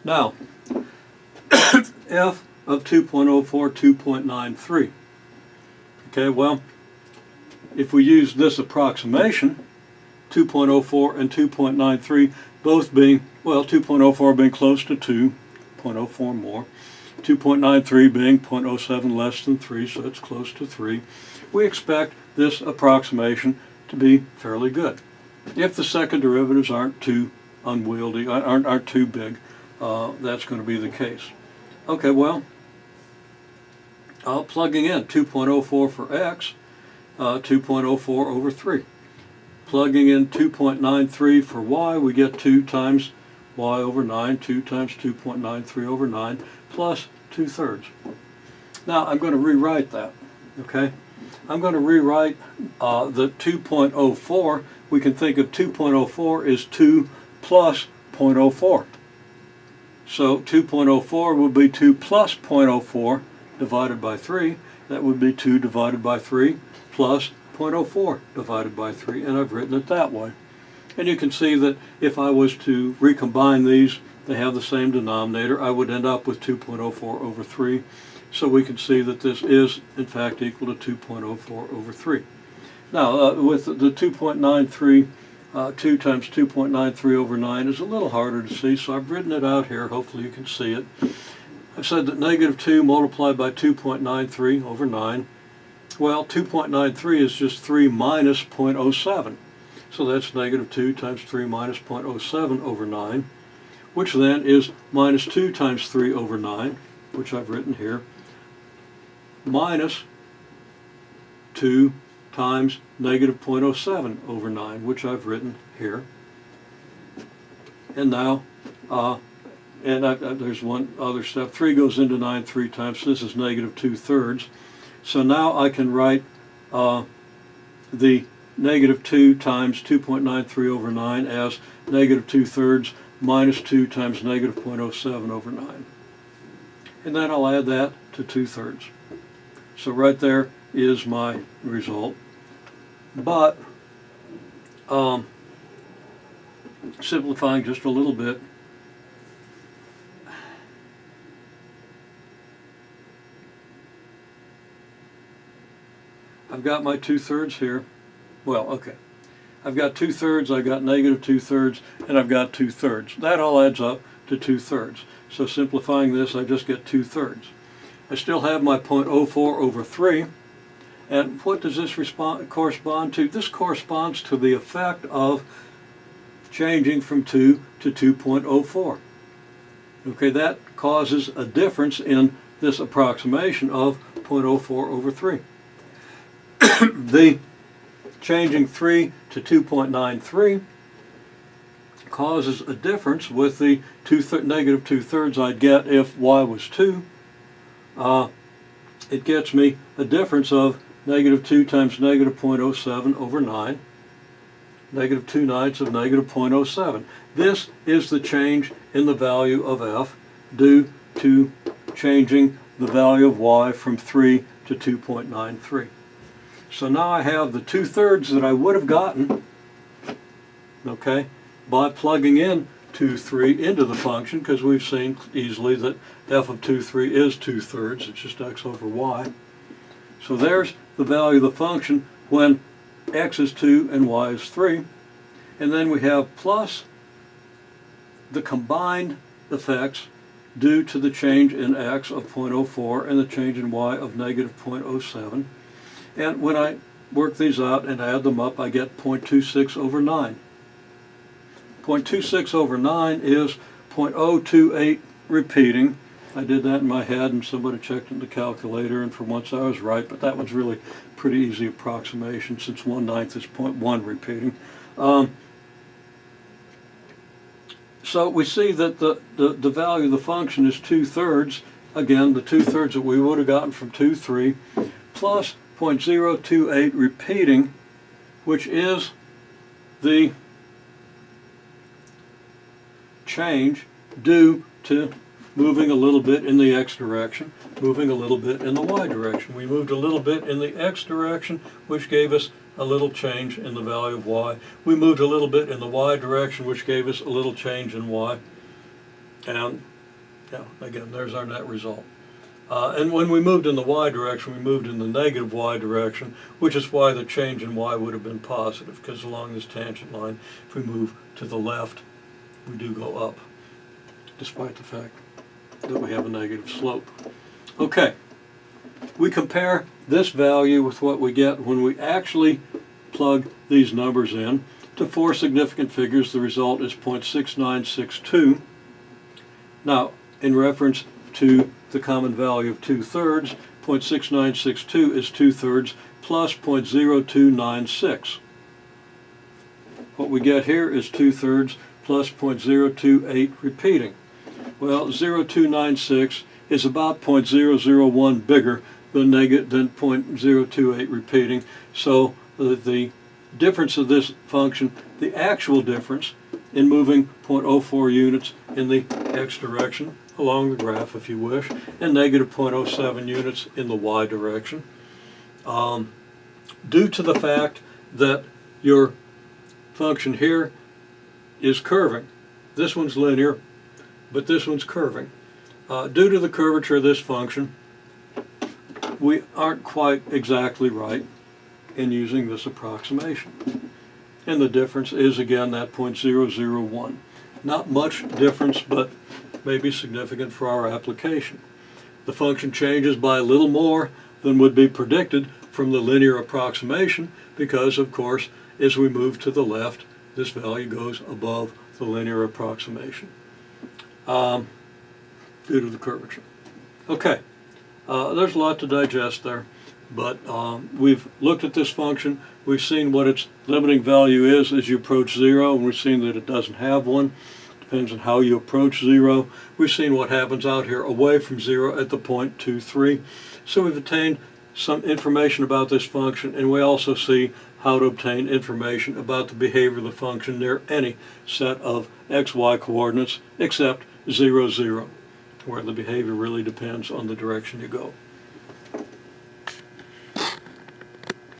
Now, f of 2.04, 2.93. Okay, well, if we use this approximation, 2.04 and 2.93 both being, well, 2.04 being close to 2, 0.04 more, 2.93 being 0.07 less than 3, so it's close to 3, we expect this approximation to be fairly good. If the second derivatives aren't too unwieldy, aren't too big, that's going to be the case. Okay, well, plugging in 2.04 for x, 2.04 over 3. Plugging in 2.93 for y, we get 2 times y over 9, 2 times 2.93 over 9, plus 2/3. Now, I'm going to rewrite that, okay? I'm going to rewrite the 2.04. We can think of 2.04 as 2 plus 0.04. So 2.04 would be 2 plus 0.04 divided by 3. That would be 2 divided by 3 plus 0.04 divided by 3, and I've written it that way. And you can see that if I was to recombine these, they have the same denominator, I would end up with 2.04 over 3. So we can see that this is, in fact, equal to 2.04 over 3. Now, with the 2.93, 2 times 2.93 over 9 is a little harder to see, so I've written it out here. Hopefully you can see it. I've said that negative 2 multiplied by 2.93 over 9. Well, 2.93 is just 3 minus 0.07. So that's negative 2 times 3 minus 0.07 over 9, which then is minus 2 times 3 over 9, which I've written here, minus 2 times negative 0.07 over 9, which I've written here. And now, there's one other step. 3 goes into 9 3 times, so this is negative 2/3. So now I can write the negative 2 times 2.93 over 9 as negative 2/3 minus 2 times negative 0.07 over 9. And then I'll add that to 2/3. So right there is my result. But simplifying just a little bit, I've got my 2/3 here. Well, okay. I've got 2/3, I've got negative 2/3, and I've got 2/3. That all adds up to 2/3. So simplifying this, I just get 2/3. I still have my 0.04 over 3. And what does this correspond to? This corresponds to the effect of changing from 2 to 2.04. Okay, that causes a difference in this approximation of 0.04 over 3. The changing 3 to 2.93 causes a difference with the negative 2/3 I'd get if y was 2. It gets me a difference of negative 2 times negative 0.07 over 9, negative 2/9 of negative 0.07. This is the change in the value of f due to changing the value of y from 3 to 2.93. So now I have the 2/3 that I would have gotten, okay, by plugging in 2/3 into the function, because we've seen easily that f of 2/3 is 2/3, it's just x over y. So there's the value of the function when x is 2 and y is 3. And then we have plus the combined effects due to the change in x of 0.04 and the change in y of negative 0.07. And when I work these out and add them up, I get 0.26 over 9. 0.26 over 9 is 0.028 repeating. I did that in my head and somebody checked in the calculator, and for once I was right, but that was really pretty easy approximation since 1/9 is 0.1 repeating. So we see that the value of the function is 2/3. Again, the 2/3 that we would have gotten from 2/3 plus 0.028 repeating, which is the change due to moving a little bit in the x direction, moving a little bit in the y direction. We moved a little bit in the x direction, which gave us a little change in the value of y. We moved a little bit in the y direction, which gave us a little change in y. And Yeah, again, there's our net result. And when we moved in the y direction, we moved in the negative y direction, which is why the change in y would have been positive, because along this tangent line, if we move to the left, we do go up, despite the fact that we have a negative slope. Okay, we compare this value with what we get when we actually plug these numbers in. To four significant figures, the result is 0.6962. Now, in reference to the common value of 2/3, 0.6962 is 2/3 plus 0.0296. What we get here is 2/3 plus 0.028 repeating. Well, 0.0296 is about 0.001 bigger than 0.028 repeating, so the difference of this function, the actual difference in moving 0.04 units in the x direction along the graph, if you wish, and negative 0.07 units in the y direction, due to the fact that your function here is curving. This one's linear, but this one's curving. Due to the curvature of this function, we aren't quite exactly right in using this approximation. And the difference is, again, that 0.001. Not much difference, but maybe significant for our application. The function changes by a little more than would be predicted from the linear approximation because, of course, as we move to the left, this value goes above the linear approximation due to the curvature. Okay, there's a lot to digest there, but we've looked at this function. We've seen what its limiting value is as you approach 0, and we've seen that it doesn't have one. Depends on how you approach 0. We've seen what happens out here away from 0 at the point 2, 3. So we've obtained some information about this function, and we also see how to obtain information about the behavior of the function near any set of x, y coordinates except 0, 0, where the behavior really depends on the direction you go.